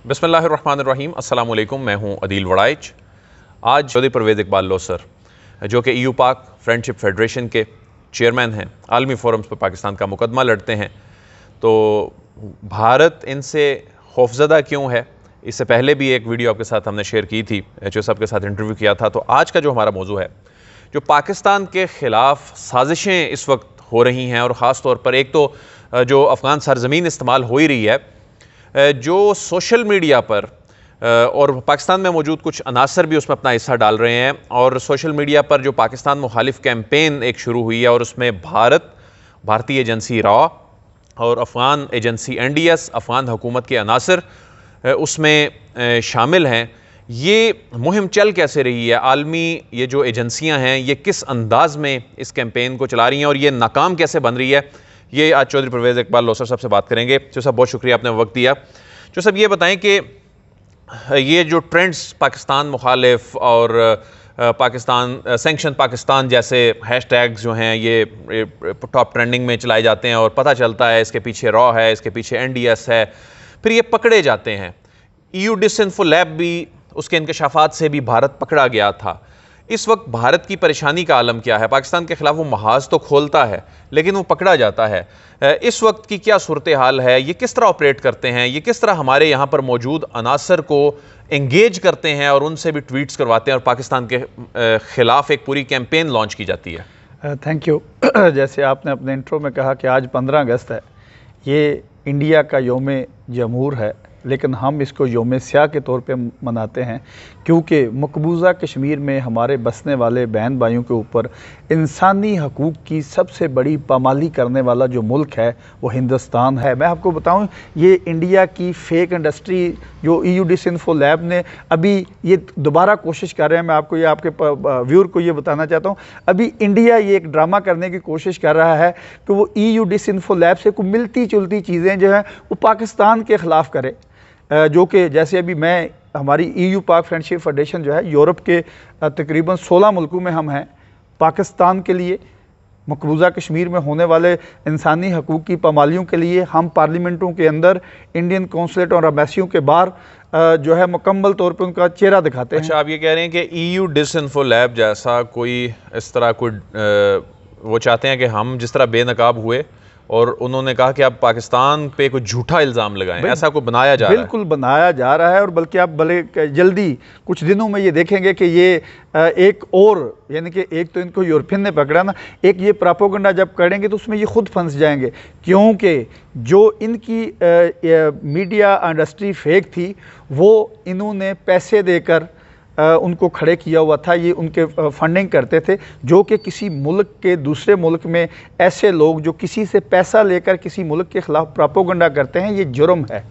बिस्मिल्लाहिर्रहमानिर्रहीम। अस्सलाम वालेकुम। मैं हूं अदील वड़ाइच। आज चौधरी परवेज़ इकबाल लोसर जो कि EU पाक फ्रेंडशिप फेडरेशन के चेयरमैन हैं, आलमी फोरम्स पर पाकिस्तान का मुकदमा लड़ते हैं। तो भारत इनसे खौफज़दा क्यों है? इससे पहले भी एक वीडियो आपके साथ हमने शेयर की थी, HO साहब के साथ इंटरव्यू किया था। तो आज का जो हमारा मौजू है, जो पाकिस्तान के ख़िलाफ़ साजिशें इस वक्त हो रही हैं, और ख़ास तौर पर एक तो जो अफ़गान सरज़मीन इस्तेमाल हो ही रही है, जो सोशल मीडिया पर और पाकिस्तान में मौजूद कुछ अनासर भी उसमें अपना हिस्सा डाल रहे हैं। और सोशल मीडिया पर जो पाकिस्तान मुखालिफ कैंपेन एक शुरू हुई है, और उसमें भारतीय एजेंसी रॉ और अफ़गान एजेंसी NDS, अफ़गान हुकूमत के अनासर उसमें शामिल हैं। ये मुहिम चल कैसे रही है? आलमी ये जो एजेंसियां हैं, ये किस अंदाज में इस कैंपेन को चला रही हैं, और ये नाकाम कैसे बन रही है? ये आज चौधरी परवेज़ इकबाल लोसर साहब से बात करेंगे। जो साहब, बहुत शुक्रिया, आपने वक्त दिया। जो साहब, ये बताएं कि ये जो ट्रेंड्स पाकिस्तान मुखालिफ और पाकिस्तान सैंक्शन पाकिस्तान जैसे हैशटैग्स जो हैं, ये टॉप ट्रेंडिंग में चलाए जाते हैं, और पता चलता है इसके पीछे रॉ है, इसके पीछे NDS है, फिर ये पकड़े जाते हैं। EU डिसइंफो लैब भी, उसके इंकशाफात से भी भारत पकड़ा गया था। इस वक्त भारत की परेशानी का आलम क्या है? पाकिस्तान के खिलाफ वो महाज तो खोलता है, लेकिन वो पकड़ा जाता है। इस वक्त की क्या सूरत हाल है? ये किस तरह ऑपरेट करते हैं? ये किस तरह हमारे यहाँ पर मौजूद अनासर को एंगेज करते हैं और उनसे भी ट्वीट्स करवाते हैं, और पाकिस्तान के खिलाफ एक पूरी कैंपेन लॉन्च की जाती है? Thank you. जैसे आपने अपने इंट्रो में कहा कि आज 15 अगस्त है, ये इंडिया का यौम जमहूर है, लेकिन हम इसको यौम स्याह के तौर पे मनाते हैं, क्योंकि मकबूजा कश्मीर में हमारे बसने वाले बहन भाइयों के ऊपर इंसानी हकूक़ की सबसे बड़ी पामाली करने वाला जो मुल्क है वो हिंदुस्तान है। मैं आपको बताऊं, ये इंडिया की फ़ेक इंडस्ट्री जो EU डिसइंफो लैब ने अभी ये दोबारा कोशिश कर रहे हैं, मैं आपको ये आपके व्यूअर को ये बताना चाहता हूँ, अभी इंडिया ये एक ड्रामा करने की कोशिश कर रहा है कि वो EU डिसइंफो लैब से कुछ मिलती जुलती चीज़ें जो हैं वो पाकिस्तान के ख़िलाफ़ करे, जो कि जैसे अभी मैं हमारी EU पाक फ्रेंडशिप फेडरेशन जो है, यूरोप के तकरीबन 16 मुल्कों में हम हैं। पाकिस्तान के लिए मकबूजा कश्मीर में होने वाले इंसानी हकूक़ की पामालियों के लिए हम पार्लियामेंटों के अंदर, इंडियन कौंसलेट और एम्बेसियों के बाहर जो है मुकम्मल तौर पे उनका चेहरा दिखाते हैं। अच्छा, आप ये कह रहे हैं कि EU डिसइंफो लैब जैसा कोई इस तरह कोई वो चाहते हैं कि हम जिस तरह बेनकाब हुए, और उन्होंने कहा कि आप पाकिस्तान पे कोई झूठा इल्ज़ाम लगाएं, ऐसा को बनाया जा रहा है? बिल्कुल बनाया जा रहा है, और बल्कि आप भले जल्दी कुछ दिनों में ये देखेंगे कि ये एक और, यानी कि एक तो इनको यूरोपियन ने पकड़ा ना, एक ये प्रोपेगेंडा जब करेंगे तो उसमें ये खुद फंस जाएंगे, क्योंकि जो इनकी मीडिया इंडस्ट्री फेक थी वो इन्होंने पैसे देकर उनको खड़े किया हुआ था। ये उनके फंडिंग करते थे, जो कि किसी मुल्क के दूसरे मुल्क में ऐसे लोग जो किसी से पैसा लेकर किसी मुल्क के ख़िलाफ़ प्रोपेगेंडा करते हैं, ये जुर्म है।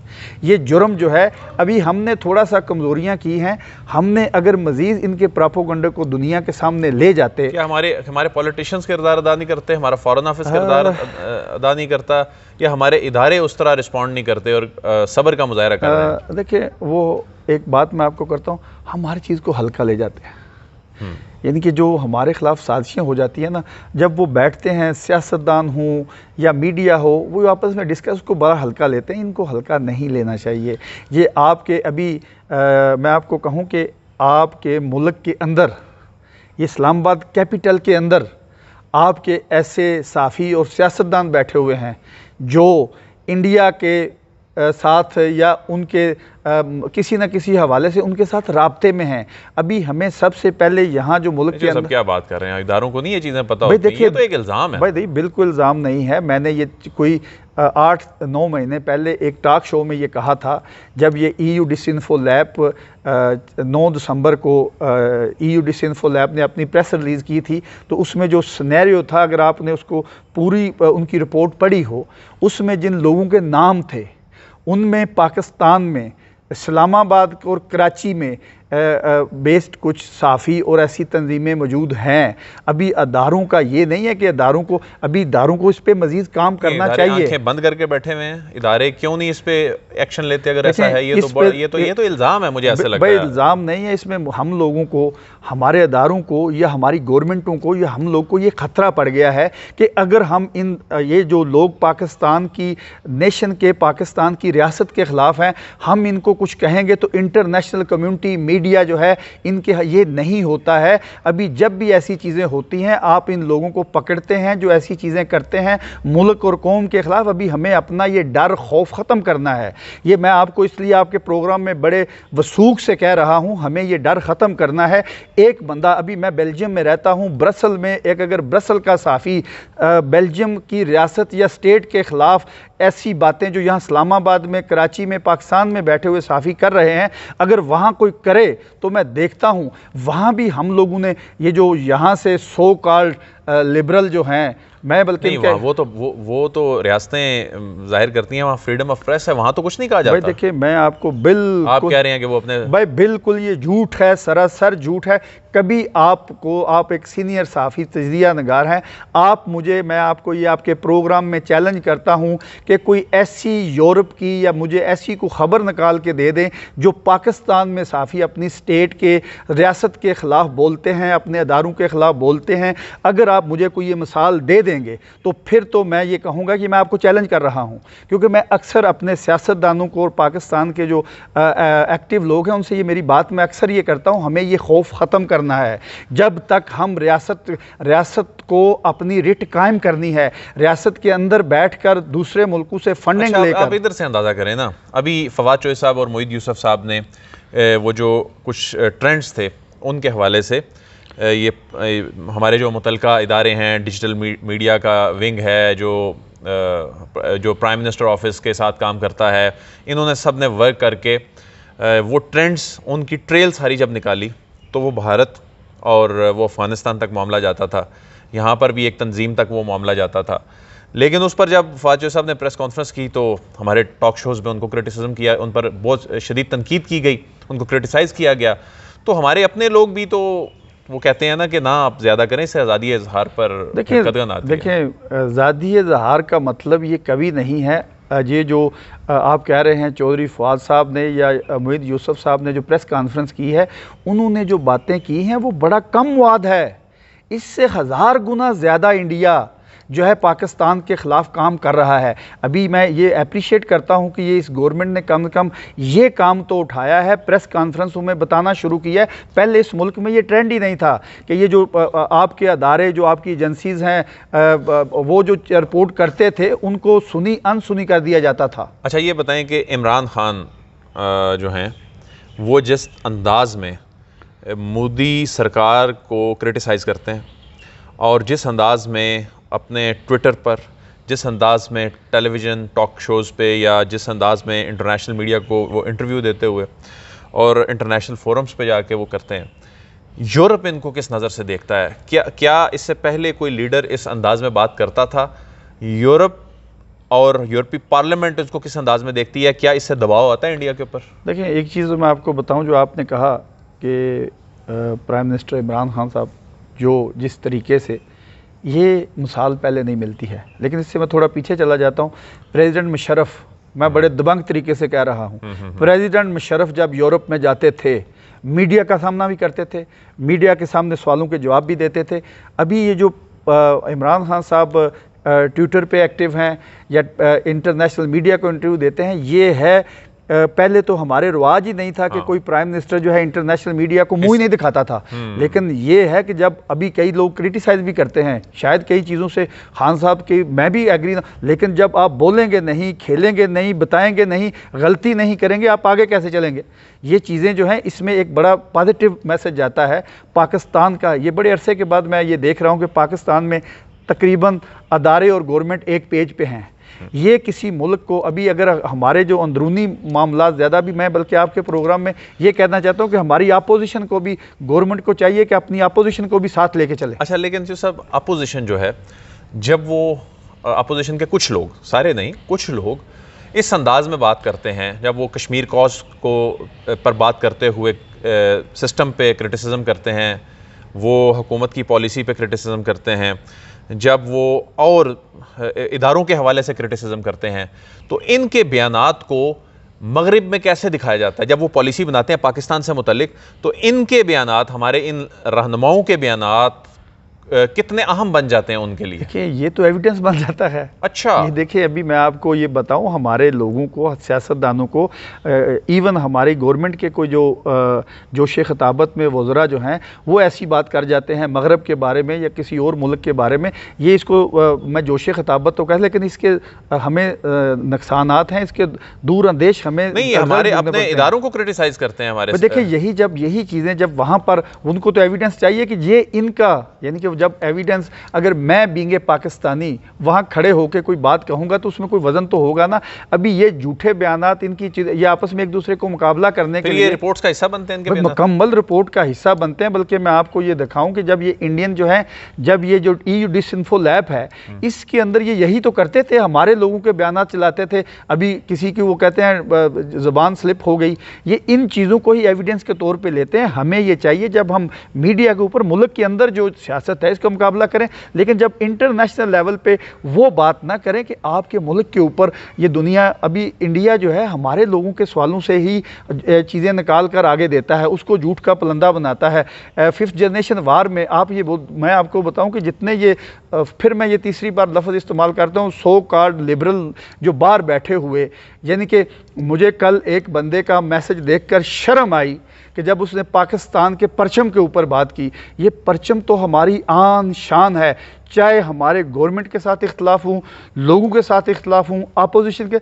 ये जुर्म जो है, अभी हमने थोड़ा सा कमज़ोरियाँ की हैं। हमने अगर मज़ीद इनके प्रोपेगेंडे को दुनिया के सामने ले जाते, क्या हमारे पॉलिटिशियंस किरदार अदा नहीं करते, हमारा फॉरेन ऑफिस किरदार अदा नहीं करता, या हमारे इदारे उस तरह रिस्पॉन्ड नहीं करते और सब्र का मुजाहरा कर रहे हैं? देखिए, वो एक बात मैं आपको करता हूँ, हम हर चीज़ को हल्का ले जाते हैं। यानी कि जो हमारे ख़िलाफ़ साजिशें हो जाती हैं ना, जब वो बैठते हैं, सियासतदान हो या मीडिया हो, वो आपस में डिस्कस को बड़ा हल्का लेते हैं। इनको हल्का नहीं लेना चाहिए। ये आपके अभी मैं आपको कहूँ कि आपके मुल्क के अंदर, ये इस्लामाबाद कैपिटल के अंदर आपके ऐसे साफ़ी और सियासतदान बैठे हुए हैं जो इंडिया के साथ या उनके किसी न किसी हवाले से उनके साथ राब्ते में हैं। अभी हमें सबसे पहले यहाँ जो मुल्क के अंदर, क्या बात कर रहे हैं, इदारों को नहीं ये चीज़ें पता होती? देखिए, तो एक इल्ज़ाम है भाई। देखिए, बिल्कुल इल्ज़ाम नहीं है। मैंने ये कोई 8-9 महीने पहले एक टॉक शो में ये कहा था, जब ये EU डिसइंफो लैब 9 दिसंबर को EU डिसइंफो लैब ने अपनी प्रेस रिलीज़ की थी, तो उसमें जो सिनेरियो था, अगर आपने उसको पूरी उनकी रिपोर्ट पढ़ी हो, उसमें जिन लोगों के नाम थे, उनमें पाकिस्तान में इस्लामाबाद और कराची में बेस्ड कुछ साफ़ी और ऐसी तंजीमें मौजूद हैं। अभी अदारों का ये नहीं है कि अदारों को इस पर मज़ीद काम करना चाहिए। आंखें बंद करके बैठे हुए हैं इदारे, क्यों नहीं इस पे एक्शन लेते? अगर ऐसा है, ये तो इल्ज़ाम है, मुझे ऐसा लगता है। भाई इल्ज़ाम नहीं है इसमें, हम लोगों को, हमारे अदारों को या हमारी गवर्नमेंटों को या हम लोग को ये ख़तरा पड़ गया है कि अगर हम ये जो लोग पाकिस्तान की नेशन के, पाकिस्तान की रियासत के ख़िलाफ़ हैं, हम इनको कुछ कहेंगे तो इंटरनेशनल कम्युनिटी, मीडिया जो है, इनके ये नहीं होता है। अभी जब भी ऐसी चीज़ें होती हैं, आप इन लोगों को पकड़ते हैं जो ऐसी चीज़ें करते हैं मुल्क और कौम के ख़िलाफ़। अभी हमें अपना ये डर खौफ ख़त्म करना है। ये मैं आपको इसलिए आपके प्रोग्राम में बड़े वसूख से कह रहा हूँ, हमें ये डर ख़त्म करना है। एक बंदा, अभी मैं बेल्जियम में रहता हूँ, ब्रसल में एक अगर ब्रसल का साफ़ी बेल्जियम की रियासत या स्टेट के ख़िलाफ़ ऐसी बातें जो यहाँ इस्लामाबाद में, कराची में, पाकिस्तान में बैठे हुए साफ़ी कर रहे हैं, अगर वहाँ कोई करे तो मैं देखता हूँ वहाँ भी हम लोगों ने ये जो यहाँ से सो कॉल्ड लिबरल जो हैं, मैं बल्कि नहीं, वो तो रियासतें जाहिर करती हैं, वहाँ फ्रीडम ऑफ प्रेस है, वहाँ तो कुछ नहीं कहा जाता। भाई देखिए, मैं आपको बिल्कुल, आप कह रहे हैं कि वो अपने, भाई बिल्कुल ये झूठ है, सरासर झूठ है। कभी आप एक सीनियर साफ़ी तजज़िया नगार हैं, मैं आपको ये आपके प्रोग्राम में चैलेंज करता हूँ कि कोई ऐसी यूरोप की या मुझे ऐसी को ख़बर निकाल के दे दें जो पाकिस्तान में साफ़ी अपनी स्टेट के, रियासत के ख़िलाफ़ बोलते हैं, अपने अदारों के ख़िलाफ़ बोलते हैं। अगर आप मुझे कोई ये मिसाल दे देंगे तो फिर तो मैं ये कहूँगा कि मैं आपको चैलेंज कर रहा हूँ, क्योंकि मैं अक्सर अपने सियासतदानों को और पाकिस्तान के जो एक्टिव लोग हैं उनसे ये मेरी बात मैं अक्सर ये करता हूँ, हमें ये खौफ ख़त्म करना है। जब तक हम रियासत को अपनी रिट कायम करनी है, रियासत के अंदर बैठकर दूसरे मुल्कों से फंडिंग लेकर। आप इधर से अंदाज़ा करें ना, अभी फवाद चौधरी साहब और मोईद यूसुफ साहब ने वो जो कुछ ट्रेंड्स थे उनके हवाले से, ये हमारे जो मुतलका इदारे हैं, डिजिटल मीडिया का विंग है जो प्राइम मिनिस्टर ऑफिस के साथ काम करता है, इन्होंने सब ने वर्क करके वो ट्रेंड्स, उनकी ट्रेल सारी जब निकाली तो वो भारत और वो अफ़गानिस्तान तक मामला जाता था, यहाँ पर भी एक तंजीम तक वो मामला जाता था। लेकिन उस पर जब फवाद चौधरी साहब ने प्रेस कॉन्फ्रेंस की तो हमारे टॉक शोज़ में उनको क्रिटिसिज्म किया, उन पर बहुत शदीद तनकीद की गई, उनको क्रिटिसाइज़ किया गया। तो हमारे अपने लोग भी तो वो कहते हैं ना कि ना आप ज़्यादा करें, इससे आज़ादी इज़हार पर कदगन आती है। देखिए, आज़ादी इज़हार का मतलब ये कभी नहीं है। ये जो आप कह रहे हैं चौधरी फवाद साहब ने या मोईद यूसुफ साहब ने जो प्रेस कॉन्फ्रेंस की है, उन्होंने जो बातें की हैं वो बड़ा कम वाद है। इससे 1000 गुना ज़्यादा इंडिया जो है पाकिस्तान के ख़िलाफ़ काम कर रहा है। अभी मैं ये अप्रिशिएट करता हूँ कि ये इस गवर्नमेंट ने कम से कम ये काम तो उठाया है, प्रेस कॉन्फ्रेंसों में बताना शुरू किया है। पहले इस मुल्क में ये ट्रेंड ही नहीं था कि ये जो आपके अदारे, जो आपकी एजेंसीज़ हैं, वो जो रिपोर्ट करते थे उनको अनसुनी कर दिया जाता था। अच्छा, ये बताएं कि इमरान खान जो हैं वो जिस अंदाज़ में मोदी सरकार को क्रिटिसाइज़ करते हैं और जिस अंदाज़ में अपने ट्विटर पर, जिस अंदाज़ में टेलीविज़न टॉक शोज़ पे या जिस अंदाज़ में इंटरनेशनल मीडिया को वो इंटरव्यू देते हुए और इंटरनेशनल फोरम्स पे जाके वो करते हैं, यूरोप इनको किस नज़र से देखता है? क्या इससे पहले कोई लीडर इस अंदाज़ में बात करता था? यूरोप और यूरोपीय पार्लियामेंट इसको किस अंदाज़ में देखती है? क्या इससे दबाव आता है इंडिया के ऊपर? देखिए, एक चीज़ मैं आपको बताऊँ, जो आपने कहा कि प्राइम मिनिस्टर इमरान खान साहब जो जिस तरीके से, ये मिसाल पहले नहीं मिलती है। लेकिन इससे मैं थोड़ा पीछे चला जाता हूँ। प्रेसिडेंट मुशर्रफ, मैं बड़े दबंग तरीके से कह रहा हूँ, प्रेसिडेंट मुशर्रफ जब यूरोप में जाते थे, मीडिया का सामना भी करते थे, मीडिया के सामने सवालों के जवाब भी देते थे। अभी ये जो इमरान खान साहब ट्विटर पे एक्टिव हैं या इंटरनेशनल मीडिया को इंटरव्यू देते हैं, ये है पहले तो हमारे रिवाज ही नहीं था कि कोई प्राइम मिनिस्टर जो है इंटरनेशनल मीडिया को मुंह ही नहीं दिखाता था। लेकिन ये है कि जब अभी कई लोग क्रिटिसाइज भी करते हैं, शायद कई चीज़ों से खान साहब की मैं भी एग्री ना, लेकिन जब आप बोलेंगे नहीं, खेलेंगे नहीं, बताएंगे नहीं, गलती नहीं करेंगे, आप आगे कैसे चलेंगे? ये चीज़ें जो हैं, इसमें एक बड़ा पॉजिटिव मैसेज जाता है पाकिस्तान का। ये बड़े अरसे के बाद मैं ये देख रहा हूँ कि पाकिस्तान में तकरीबन अदारे और गवर्नमेंट एक पेज पे हैं। ये किसी मुल्क को, अभी अगर हमारे जो अंदरूनी मामला ज़्यादा भी, मैं बल्कि आपके प्रोग्राम में ये कहना चाहता हूँ कि हमारी अपोजिशन को भी, गवर्नमेंट को चाहिए कि अपनी अपोजिशन को भी साथ लेके चले। अच्छा, लेकिन जो सब अपोजिशन जो है, जब वो अपोजिशन के कुछ लोग, सारे नहीं, कुछ लोग इस अंदाज में बात करते हैं, जब वो कश्मीर कॉज को पर बात करते हुए सिस्टम पे क्रिटिसिज्म करते हैं, वो हुकूमत की पॉलिसी पे क्रिटिसिज्म करते हैं, जब वो और इदारों के हवाले से क्रिटिसिज्म करते हैं, तो इनके बयानात को मगरिब में कैसे दिखाया जाता है? जब वो पॉलिसी बनाते हैं पाकिस्तान से मुतल्लिक, तो इनके बयानात, हमारे इन रहनुमाओं के बयानात कितने अहम बन जाते हैं उनके लिए? देखिए, ये तो एविडेंस बन जाता है। अच्छा, ये देखिए, अभी मैं आपको ये बताऊं, हमारे लोगों को, सियासतदानों को, इवन हमारी गवर्नमेंट के कोई जोश खिताबत में वज़रा जो हैं, वो ऐसी बात कर जाते हैं मगरब के बारे में या किसी और मुल्क के बारे में। ये इसको मैं जोश खिताबत तो कह, लेकिन इसके हमें नुकसानात हैं, इसके दूर अंदेश हमें नहीं, हमारे अपने इदारों को क्रिटिसाइज करते हैं हमारे। देखिए, यही चीज़ें जब वहाँ पर उनको तो एविडेंस चाहिए कि ये इनका, यानी कि जब एविडेंस, अगर मैं बींगे पाकिस्तानी वहाँ खड़े होकर कोई बात कहूँगा तो उसमें कोई वजन तो होगा ना। अभी ये झूठे बयानात, इनकी चीज़, ये आपस में एक दूसरे को मुकाबला करने के लिए रिपोर्ट्स का हिस्सा बनते हैं, इनके मुकम्मल रिपोर्ट का हिस्सा बनते हैं। बल्कि मैं आपको ये दिखाऊं कि जब ये इंडियन जो है, जब ये जो EU डिसइंफो लैब है, इसके अंदर ये यही तो करते थे, हमारे लोगों के बयानात चलाते थे। अभी किसी की वो कहते हैं ज़ुबान स्लिप हो गई, ये इन चीज़ों को ही एविडेंस के तौर पर लेते हैं। हमें ये चाहिए जब हम मीडिया के ऊपर मुल्क के अंदर जो सियासत है इसका मुकाबला करें, लेकिन जब इंटरनेशनल लेवल पे वो बात ना करें कि आपके मुल्क के ऊपर ये दुनिया, अभी इंडिया जो है हमारे लोगों के सवालों से ही चीज़ें निकाल कर आगे देता है, उसको झूठ का पलंदा बनाता है। 5th जनरेशन वार में आप ये, मैं आपको बताऊं कि जितने ये, फिर मैं ये तीसरी बार लफ्ज़ इस्तेमाल करता हूँ, सो कॉल्ड लिबरल जो बाहर बैठे हुए, यानी कि मुझे कल एक बंदे का मैसेज देखकर शर्म आई कि जब उसने पाकिस्तान के परचम के ऊपर बात की। ये परचम तो हमारी आन शान है, चाहे हमारे गवर्नमेंट के साथ इख्तलाफ हूँ, लोगों के साथ इख्तलाफ हूँ, अपोजिशन के,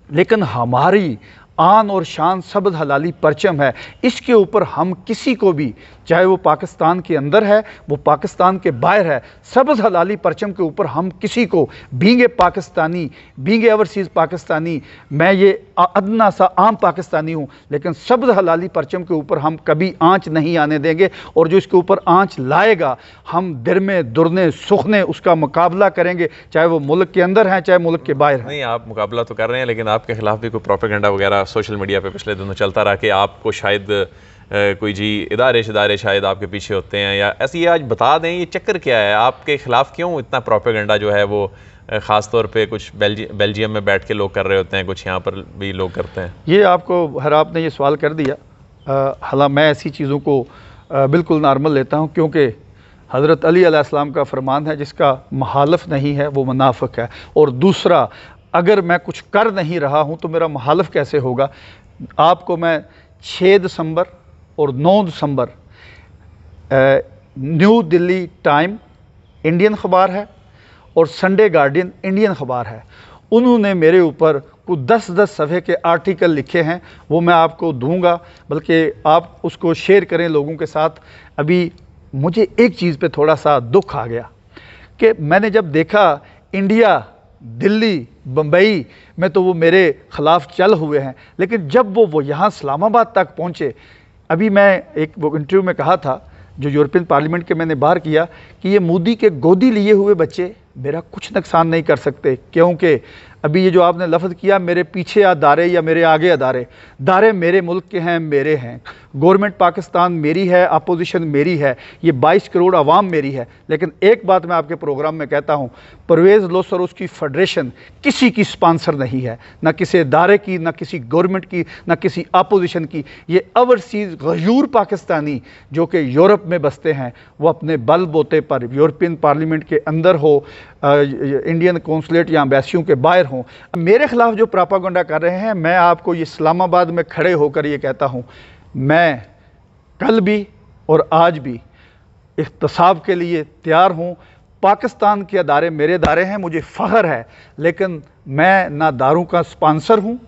लेकिन हमारी आन और शान सब्ज़ हलाली परचम है। इसके ऊपर हम किसी को भी, चाहे वो पाकिस्तान के अंदर है, वो पाकिस्तान के बाहर है, सब्ज़ हलाली परचम के ऊपर हम किसी को, बींगे पाकिस्तानी, बींगे ओवरसीज़ पाकिस्तानी, मैं ये अदना सा आम पाकिस्तानी हूँ, लेकिन सब्ज़ हलाली परचम के ऊपर हम कभी आँच नहीं आने देंगे। और जो इसके ऊपर आँच लाएगा, हम दिरमे दुरने सुखने उसका मुकाबला करेंगे, चाहे वो मुल्क के अंदर हैं चाहे मुल्क के बाहर हैं। नहीं, आप मुकाबला तो कर रहे हैं, लेकिन आपके खिलाफ भी कोई प्रोपेगेंडा वगैरह सोशल मीडिया पे पिछले दिनों चलता रहा कि आपको शायद कोई जी इदारे शायद आपके पीछे होते हैं, या ऐसे। ये आज बता दें, ये चक्कर क्या है? आपके खिलाफ क्यों इतना प्रोपेगेंडा जो है वो ख़ास तौर पे कुछ बेल्जियम में बैठ के लोग कर रहे होते हैं, कुछ यहाँ पर भी लोग करते हैं? ये आपको, हर आपने ये सवाल कर दिया। हालांकि मैं ऐसी चीज़ों को बिल्कुल नॉर्मल लेता हूँ, क्योंकि हज़रत अली अलैहिस्सलाम का फरमान है, जिसका मुखालिफ नहीं है वो मुनाफिक है। और दूसरा, अगर मैं कुछ कर नहीं रहा हूँ तो मेरा मुखालिफ कैसे होगा? आपको मैं 6 दिसंबर और 9 दिसंबर न्यू दिल्ली टाइम इंडियन अखबार है और संडे गार्डियन इंडियन अखबार है, उन्होंने मेरे ऊपर कुछ 10-10 सफ़े के आर्टिकल लिखे हैं, वो मैं आपको दूंगा, बल्कि आप उसको शेयर करें लोगों के साथ। अभी मुझे एक चीज़ पे थोड़ा सा दुख आ गया कि मैंने जब देखा इंडिया, दिल्ली, बम्बई में तो वो मेरे ख़िलाफ़ चल हुए हैं, लेकिन जब वो यहाँ इस्लामाबाद तक पहुँचे, अभी मैं एक वो इंटरव्यू में कहा था जो यूरोपियन पार्लियामेंट के मैंने बाहर किया कि ये मोदी के गोदी लिए हुए बच्चे मेरा कुछ नुकसान नहीं कर सकते, क्योंकि अभी ये जो आपने लफ्ज़ किया, मेरे पीछे अदारे या मेरे आगे अदारे, दारे मेरे मुल्क के हैं, मेरे हैं, गवर्नमेंट पाकिस्तान मेरी है, अपोजिशन मेरी है, ये 22 करोड़ आवाम मेरी है। लेकिन एक बात मैं आपके प्रोग्राम में कहता हूँ, परवेज़ लोसर उसकी फेडरेशन किसी की स्पॉन्सर नहीं है, ना किसी इदारे की, ना किसी गवर्नमेंट की, ना किसी अपोजिशन की। ये ओवरसीज़ गयूर पाकिस्तानी जो कि यूरोप में बसते हैं, वो अपने बल बोते पर यूरोपियन पार्लियामेंट के अंदर हो, इंडियन कौंसलेट या एम्बेसियों के बाहर हों, मेरे ख़िलाफ़ जो प्रोपेगेंडा कर रहे हैं, मैं आपको ये इस्लामाबाद में खड़े होकर ये कहता हूँ, मैं कल भी और आज भी इख्तिसाब के लिए तैयार हूँ। पाकिस्तान के अदारे मेरे अदारे हैं, मुझे फ़ख्र है, लेकिन मैं ना दारों का स्पॉन्सर हूँ,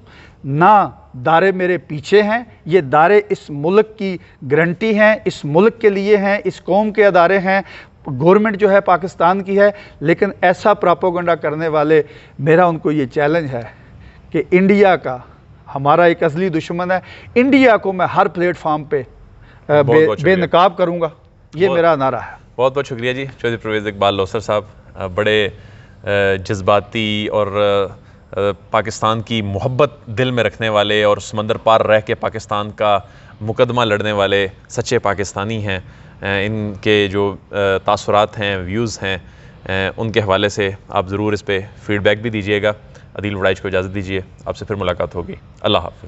ना दारे मेरे पीछे हैं। ये दारे इस मुल्क की गारंटी हैं, इस मुल्क के लिए हैं, इस कौम के अदारे हैं, गवर्नमेंट जो है पाकिस्तान की है। लेकिन ऐसा प्रोपेगेंडा करने वाले, मेरा उनको ये चैलेंज है कि इंडिया का हमारा एक असली दुश्मन है, इंडिया को मैं हर प्लेटफार्म पे बेनकाब करूँगा, ये मेरा नारा है। बहुत बहुत शुक्रिया जी चौधरी परवेज़ इकबाल लोसर साहब, बड़े जज्बाती और पाकिस्तान की मोहब्बत दिल में रखने वाले और समंदर पार रह के पाकिस्तान का मुकदमा लड़ने वाले सच्चे पाकिस्तानी हैं, इनके जो तासुरात हैं, व्यूज़ हैं, उनके हवाले से आप ज़रूर इस पर फ़ीडबैक भी दीजिएगा। अदील वड़ाइच को इजाज़त दीजिए, आपसे फिर मुलाकात होगी। अल्लाह हाफ़िज़।